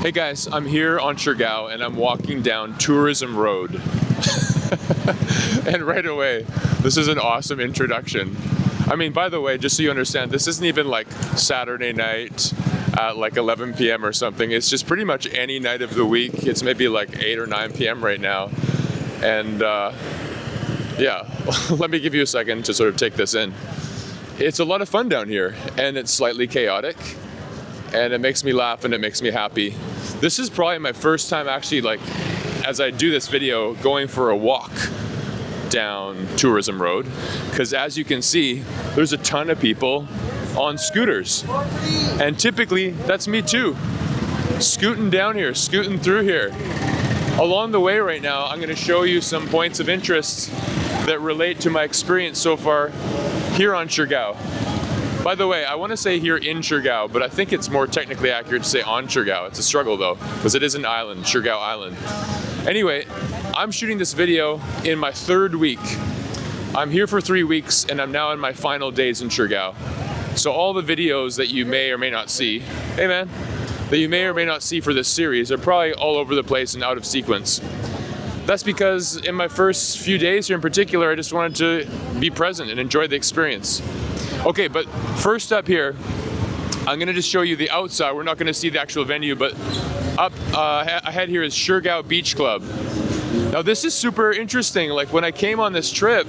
Hey guys, I'm here on Siargao and I'm walking down Tourism Road. And right away, this is an awesome introduction. I mean, by the way, just so you understand, this isn't even like Saturday night at like 11 p.m. or something. It's just pretty much any night of the week. It's maybe like 8 or 9 p.m. right now. And yeah, let me give you a second to sort of take this in. It's a lot of fun down here and it's slightly chaotic. And it makes me laugh and it makes me happy. This is probably my first time actually, like, as I do this video, going for a walk down Tourism Road. Because as you can see, there's a ton of people on scooters. And typically, that's me too. Scooting down here, scooting through here. Along the way right now, I'm gonna show you some points of interest that relate to my experience so far here on Siargao. By the way, I want to say here in Siargao, but I think it's more technically accurate to say on Siargao. It's a struggle though, because it is an island, Siargao Island. Anyway, I'm shooting this video in my 3rd week. I'm here for 3 weeks and I'm now in my final days in Siargao. So all the videos that you may or may not see, hey man, that you may or may not see for this series are probably all over the place and out of sequence. That's because in my first few days here in particular, I just wanted to be present and enjoy the experience. Okay, but first up here, I'm gonna just show you the outside. We're not gonna see the actual venue, but up ahead here is Siargao Beach Club. Now this is super interesting. Like when I came on this trip,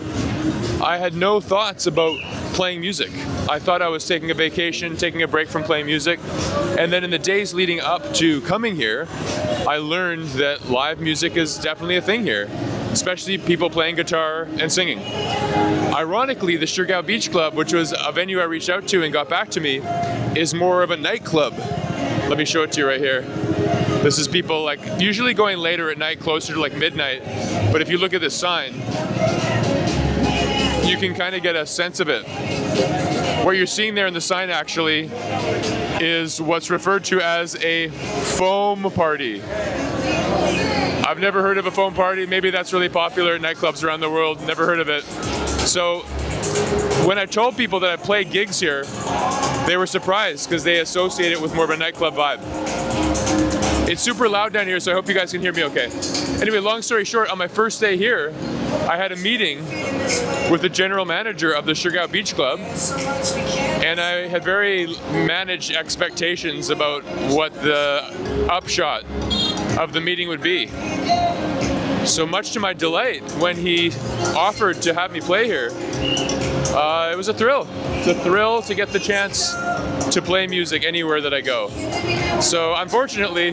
I had no thoughts about playing music. I thought I was taking a vacation, taking a break from playing music. And then in the days leading up to coming here, I learned that live music is definitely a thing here, especially people playing guitar and singing. Ironically, the Siargao Beach Club, which was a venue I reached out to and got back to me, is more of a nightclub. Let me show it to you right here. This is people like usually going later at night, closer to like midnight. But if you look at this sign, you can kind of get a sense of it. What you're seeing there in the sign actually is what's referred to as a foam party. I've never heard of a foam party. Maybe that's really popular at nightclubs around the world. Never heard of it. So when I told people that I play gigs here, they were surprised because they associate it with more of a nightclub vibe. It's super loud down here, so I hope you guys can hear me okay. Anyway, long story short, on my first day here, I had a meeting with the general manager of the Siargao Beach Club, and I had very managed expectations about what the upshot of the meeting would be. So much to my delight, when he offered to have me play here, it was a thrill. It's a thrill to get the chance to play music anywhere that I go. So unfortunately,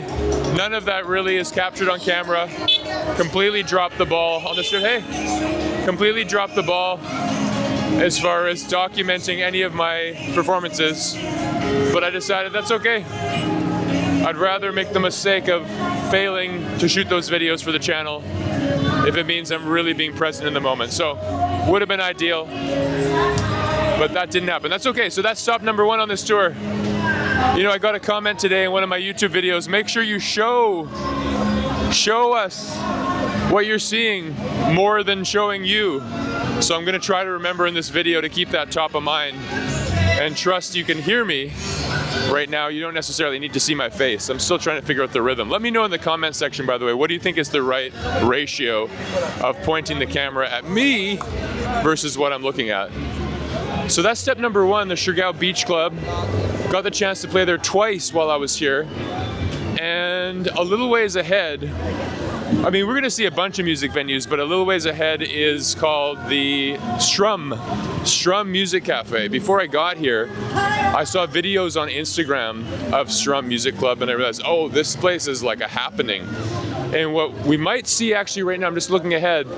none of that really is captured on camera. Completely dropped the ball on the strip. Hey, completely dropped the ball as far as documenting any of my performances. But I decided that's okay. I'd rather make the mistake of failing to shoot those videos for the channel if it means I'm really being present in the moment. So, would have been ideal, but that didn't happen. That's okay, so that's stop number 1 on this tour. You know, I got a comment today in one of my YouTube videos, make sure you show us what you're seeing more than showing you. So I'm gonna try to remember in this video to keep that top of mind and trust you can hear me. Right now, you don't necessarily need to see my face. I'm still trying to figure out the rhythm. Let me know in the comment section, by the way, what do you think is the right ratio of pointing the camera at me versus what I'm looking at? So that's step number 1, the Siargao Beach Club. Got the chance to play there twice while I was here. And a little ways ahead, I mean, we're gonna see a bunch of music venues, but a little ways ahead is called the Strum Music Cafe. Before I got here, I saw videos on Instagram of Strum Music Club and I realized, oh, this place is like a happening. And what we might see actually right now, I'm just looking ahead,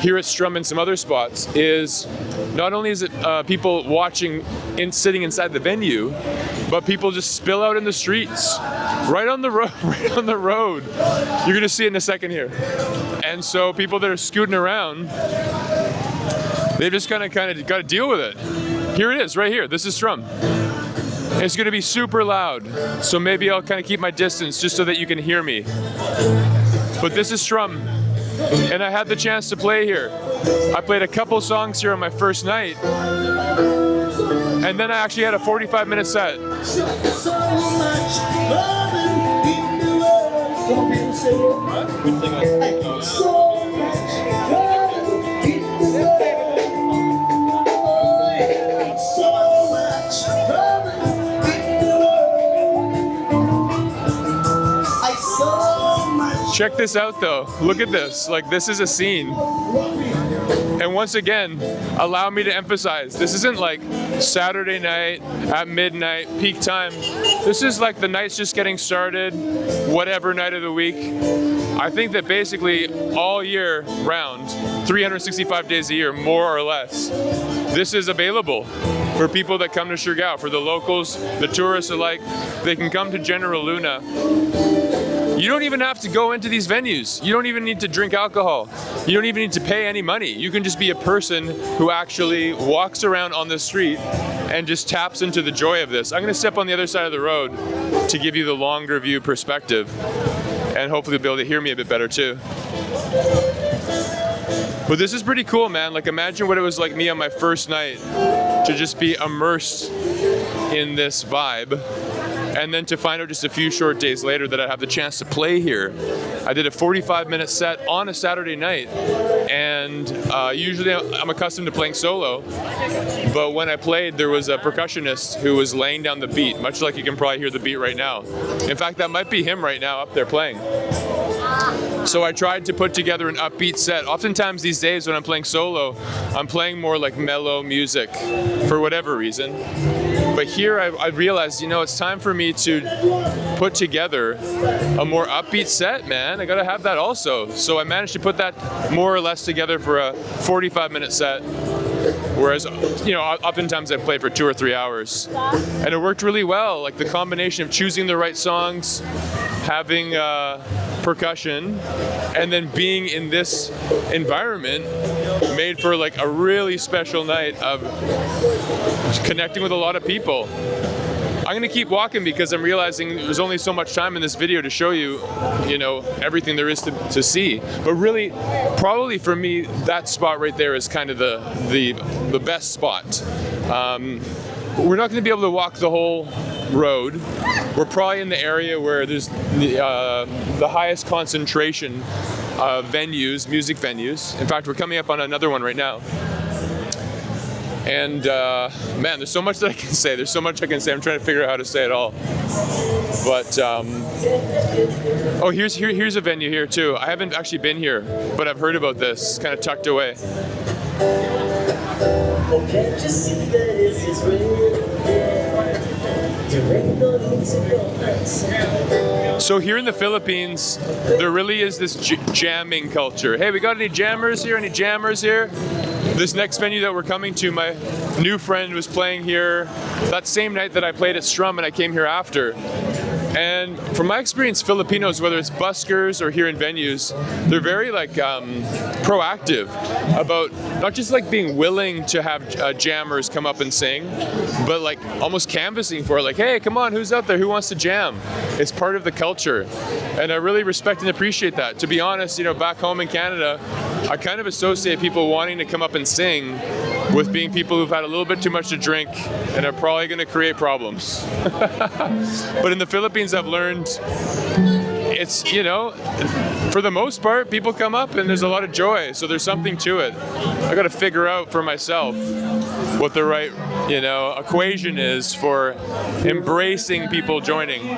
here at Strum and some other spots, is not only is it people watching sitting inside the venue, but people just spill out in the streets, right on the road, right on the road. You're gonna see it in a second here. And so people that are scooting around, they've just kind of got to deal with it. Here it is, right here. This is Strum. It's gonna be super loud, so maybe I'll kind of keep my distance just so that you can hear me. But this is Strum. And I had the chance to play here. I played a couple songs here on my first night, and then I actually had a 45-minute set. Check this out though. Look at this. Like, this is a scene. And once again, allow me to emphasize, this isn't like Saturday night at midnight, peak time. This is like the night's just getting started, whatever night of the week. I think that basically all year round, 365 days a year, more or less, this is available for people that come to Siargao, for the locals, the tourists alike. They can come to General Luna. You don't even have to go into these venues. You don't even need to drink alcohol. You don't even need to pay any money. You can just be a person who actually walks around on the street and just taps into the joy of this. I'm gonna step on the other side of the road to give you the longer view perspective, and hopefully you'll be able to hear me a bit better too. But this is pretty cool, man. Like, imagine what it was like me on my first night to just be immersed in this vibe. And then to find out just a few short days later that I have the chance to play here. I did a 45-minute set on a Saturday night, and usually I'm accustomed to playing solo, but when I played, there was a percussionist who was laying down the beat, much like you can probably hear the beat right now. In fact, that might be him right now up there playing. So I tried to put together an upbeat set. Oftentimes these days when I'm playing solo, I'm playing more like mellow music for whatever reason. But here I realized, you know, it's time for me to put together a more upbeat set, man. I gotta have that also. So I managed to put that more or less together for a 45-minute set. Whereas, you know, oftentimes I play for 2 or 3 hours. And it worked really well. Like, the combination of choosing the right songs, having percussion, and then being in this environment made for like a really special night of connecting with a lot of people. I'm gonna keep walking because I'm realizing there's only so much time in this video to show you, you know, everything there is to see. But really, probably for me, that spot right there is kind of the best spot. We're not gonna be able to walk the whole road. We're probably in the area where there's the highest concentration of venues, music venues. In fact, we're coming up on another one right now. And man, there's so much that I can say. There's so much I can say. I'm trying to figure out how to say it all. But oh, here's a venue here too. I haven't actually been here, but I've heard about this. It's kind of tucked away. So here in the Philippines, there really is this jamming culture. Hey, we got any jammers here? Any jammers here? This next venue that we're coming to, my new friend was playing here that same night that I played at Strum, and I came here after. And from my experience, Filipinos, whether it's buskers or here in venues, they're very like proactive about not just like being willing to have jammers come up and sing, but like almost canvassing for it, like, hey, come on, who's out there? Who wants to jam? It's part of the culture. And I really respect and appreciate that. To be honest, you know, back home in Canada, I kind of associate people wanting to come up and sing with being people who've had a little bit too much to drink and are probably going to create problems. But in the Philippines, I've learned it's, you know, for the most part, people come up and there's a lot of joy. So there's something to it. I got to figure out for myself what the right, you know, equation is for embracing people joining.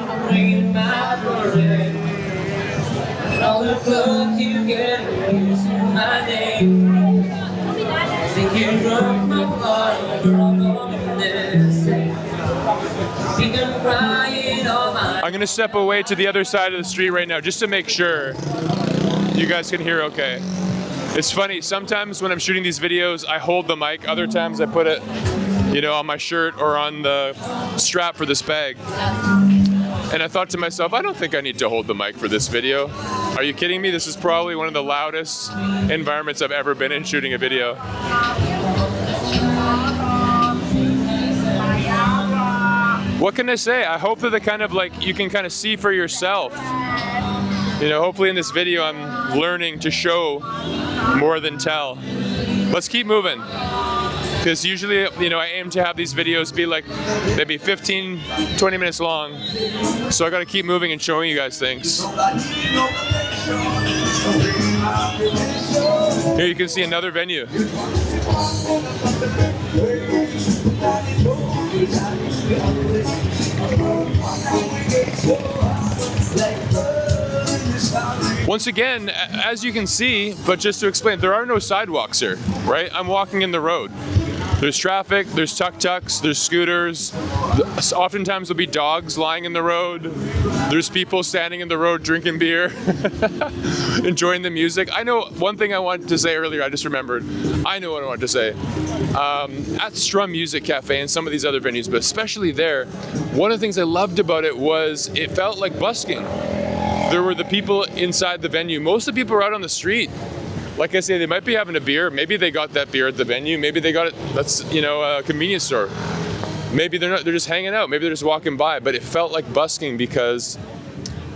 All the clubs you get using my name. Think you drunk my heart, I'm gonna step away to the other side of the street right now just to make sure you guys can hear okay. It's funny, sometimes when I'm shooting these videos, I hold the mic. Other times I put it, you know, on my shirt or on the strap for this bag. And I thought to myself, I don't think I need to hold the mic for this video. Are you kidding me? This is probably one of the loudest environments I've ever been in shooting a video. What can I say? I hope that the kind of like, you can kind of see for yourself. You know, hopefully in this video I'm learning to show more than tell. Let's keep moving. because usually, you know, I aim to have these videos be like maybe 15, 20 minutes long. So I got to keep moving and showing you guys things. Here you can see another venue. Once again, as you can see, but just to explain, there are no sidewalks here, right? I'm walking in the road. There's traffic, there's tuk-tuks, there's scooters. Oftentimes there'll be dogs lying in the road. There's people standing in the road drinking beer, enjoying the music. I know one thing I wanted to say earlier, I just remembered. I know what I wanted to say. At Strum Music Cafe and some of these other venues, but especially there, one of the things I loved about it was it felt like busking. There were the people inside the venue. Most of the people were out on the street. Like I say, they might be having a beer. Maybe they got that beer at the venue. Maybe they got it, that's, you know, a convenience store. Maybe they're not, they're just hanging out. Maybe they're just walking by, but it felt like busking because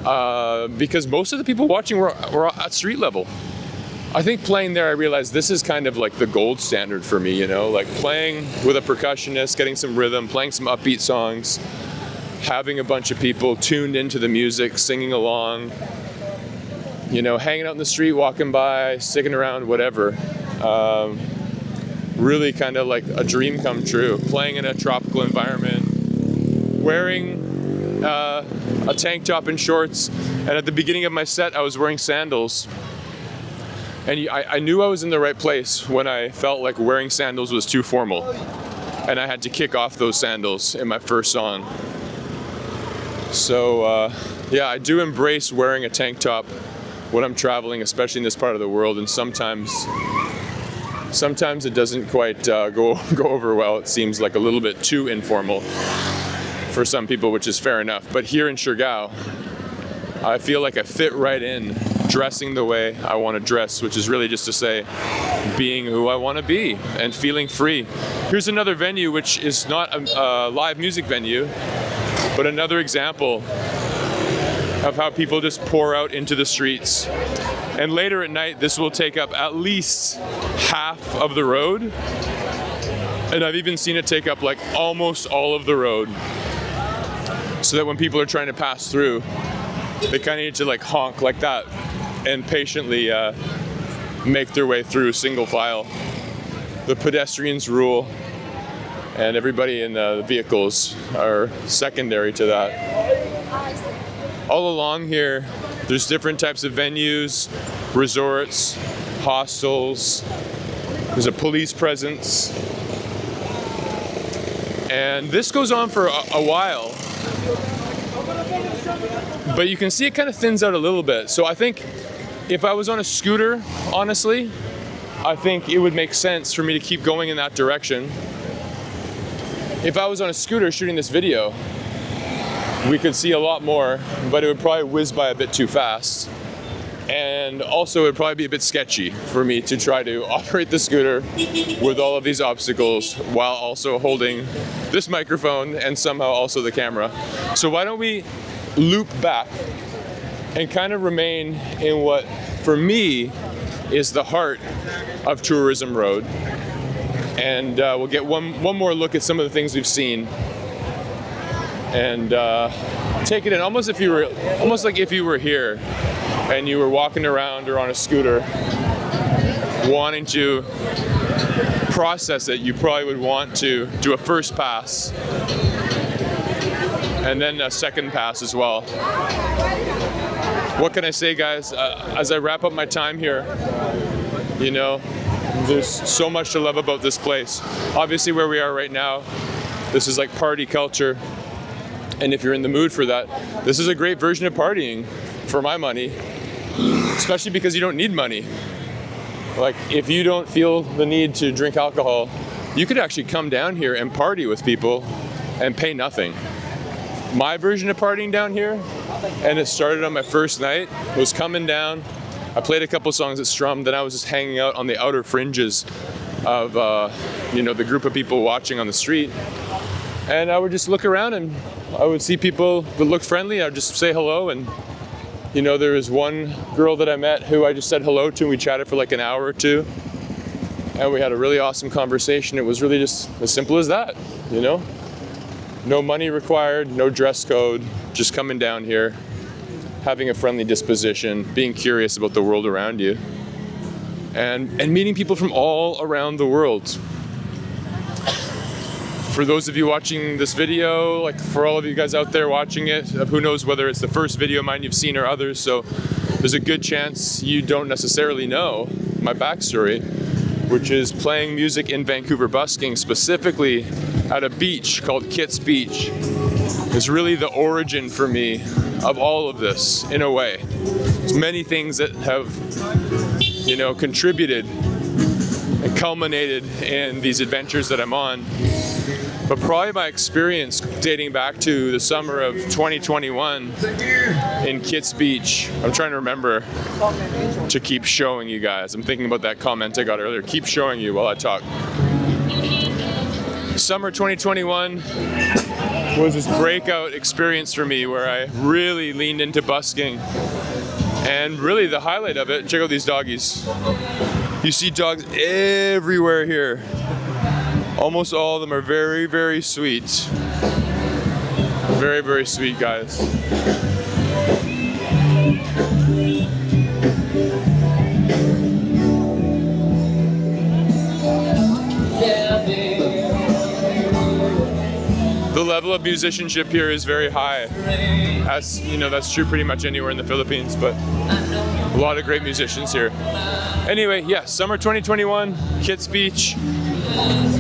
most of the people watching were at street level. I think playing there, I realized this is kind of like the gold standard for me, you know, like playing with a percussionist, getting some rhythm, playing some upbeat songs, having a bunch of people tuned into the music, singing along, you know, hanging out in the street, walking by, sticking around, whatever. Really kind of like a dream come true. Playing in a tropical environment, wearing a tank top and shorts. And at the beginning of my set, I was wearing sandals. And I knew I was in the right place when I felt like wearing sandals was too formal. And I had to kick off those sandals in my first song. So yeah, I do embrace wearing a tank top when I'm traveling, especially in this part of the world, and sometimes it doesn't quite go over well. It seems like a little bit too informal for some people, which is fair enough. But here in Siargao, I feel like I fit right in, dressing the way I want to dress, which is really just to say, being who I want to be and feeling free. Here's another venue which is not a live music venue, but another example of how people just pour out into the streets. And later at night, this will take up at least half of the road. And I've even seen it take up like almost all of the road. So that when people are trying to pass through, they kind of need to like honk like that and patiently make their way through single file. The pedestrians rule, and everybody in the vehicles are secondary to that. All along here, there's different types of venues, resorts, hostels. There's a police presence. And this goes on for a while. But you can see it kind of thins out a little bit. So I think if I was on a scooter, honestly, I think it would make sense for me to keep going in that direction. If I was on a scooter shooting this video, we could see a lot more, but it would probably whiz by a bit too fast. And also it would probably be a bit sketchy for me to try to operate the scooter with all of these obstacles while also holding this microphone and somehow also the camera. So why don't we loop back and kind of remain in what, for me, is the heart of Tourism Road. And we'll get one more look at some of the things we've seen. And take it in, almost like if you were here and you were walking around or on a scooter wanting to process it. You probably would want to do a first pass and then a second pass as well. What can I say, guys? As I wrap up my time here, you know, there's so much to love about this place. Obviously where we are right now, this is like party culture. And if you're in the mood for that, this is a great version of partying, for my money, especially because you don't need money. Like, if you don't feel the need to drink alcohol, you could actually come down here and party with people and pay nothing. My version of partying down here, and it started on my first night, was coming down. I played a couple songs at Strum, then I was just hanging out on the outer fringes of you know, the group of people watching on the street. And I would just look around and I would see people that looked friendly. I'd just say hello. And, you know, there was one girl that I met who I just said hello to, and we chatted for like an hour or two. and we had a really awesome conversation. It was really just as simple as that, you know? No money required, no dress code, just coming down here, having a friendly disposition, being curious about the world around you, and meeting people from all around the world. For those of you watching this video, like for all of you guys out there watching it, who knows whether it's the first video of mine you've seen or others, so there's a good chance you don't necessarily know my backstory, which is playing music in Vancouver busking, specifically at a beach called Kitts Beach. It's really the origin for me of all of this, in a way. There's many things that have, you know, contributed and culminated in these adventures that I'm on. But probably my experience dating back to the summer of 2021 in Kitts Beach. I'm trying to remember to keep showing you guys. I'm thinking about that comment I got earlier. Keep showing you while I talk. Summer 2021 was this breakout experience for me where I really leaned into busking. And really the highlight of it, check out these doggies. You see dogs everywhere here. Almost all of them are very, very sweet. Very, very sweet guys. The level of musicianship here is very high. As you know, that's true pretty much anywhere in the Philippines, but a lot of great musicians here. Anyway, yeah, summer 2021, Kitts Beach.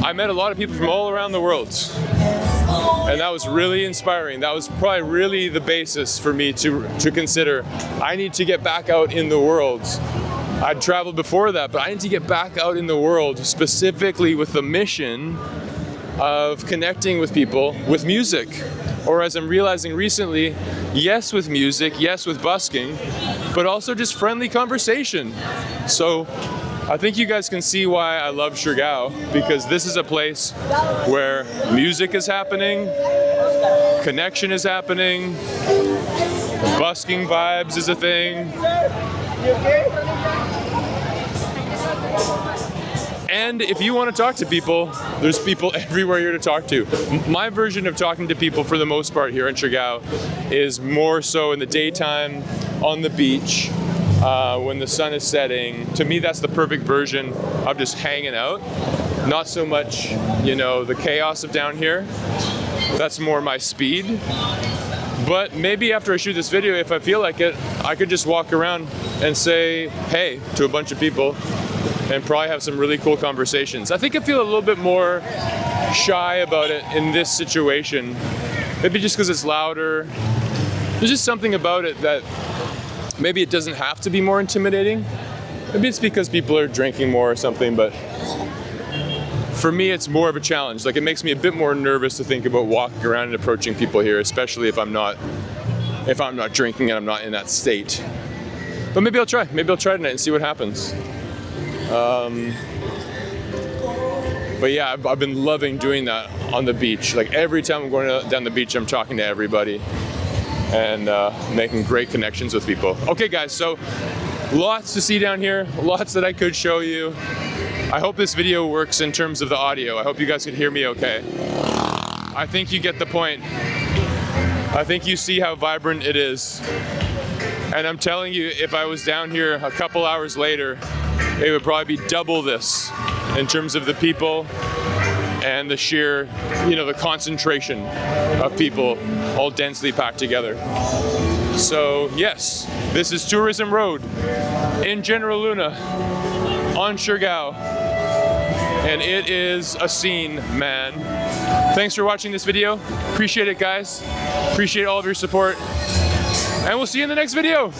I met a lot of people from all around the world, and that was really inspiring. That was probably really the basis for me to consider I need to get back out in the world. I'd traveled before that, but I need to get back out in the world, specifically with the mission of connecting with people with music, or as I'm realizing recently, yes with music, yes with busking, but also just friendly conversation. So I think you guys can see why I love Siargao, because this is a place where music is happening, connection is happening, busking vibes is a thing. And if you want to talk to people, there's people everywhere here to talk to. My version of talking to people for the most part here in Siargao is more so in the daytime, on the beach, when the sun is setting. To me, that's the perfect version of just hanging out. Not so much, you know, the chaos of down here. That's more my speed. But maybe after I shoot this video, if I feel like it, I could just walk around and say hey to a bunch of people and probably have some really cool conversations. I think I feel a little bit more shy about it in this situation. Maybe just because it's louder. There's just something about it that maybe it doesn't have to be more intimidating. Maybe it's because people are drinking more or something, but for me it's more of a challenge. Like, it makes me a bit more nervous to think about walking around and approaching people here, especially if I'm not drinking and I'm not in that state. But maybe I'll try. Maybe I'll try tonight and see what happens. But yeah, I've been loving doing that on the beach. Like, every time I'm going down the beach, I'm talking to everybody and making great connections with people. Okay guys, so lots to see down here, lots that I could show you. I hope this video works in terms of the audio. I hope you guys can hear me okay. I think you get the point. I think you see how vibrant it is. And I'm telling you, if I was down here a couple hours later, it would probably be double this in terms of the people and the sheer, you know, the concentration of people all densely packed together. So yes, this is Tourism Road in General Luna on Siargao, and it is a scene, man. Thanks for watching this video. Appreciate it, guys. Appreciate all of your support, and we'll see you in the next video.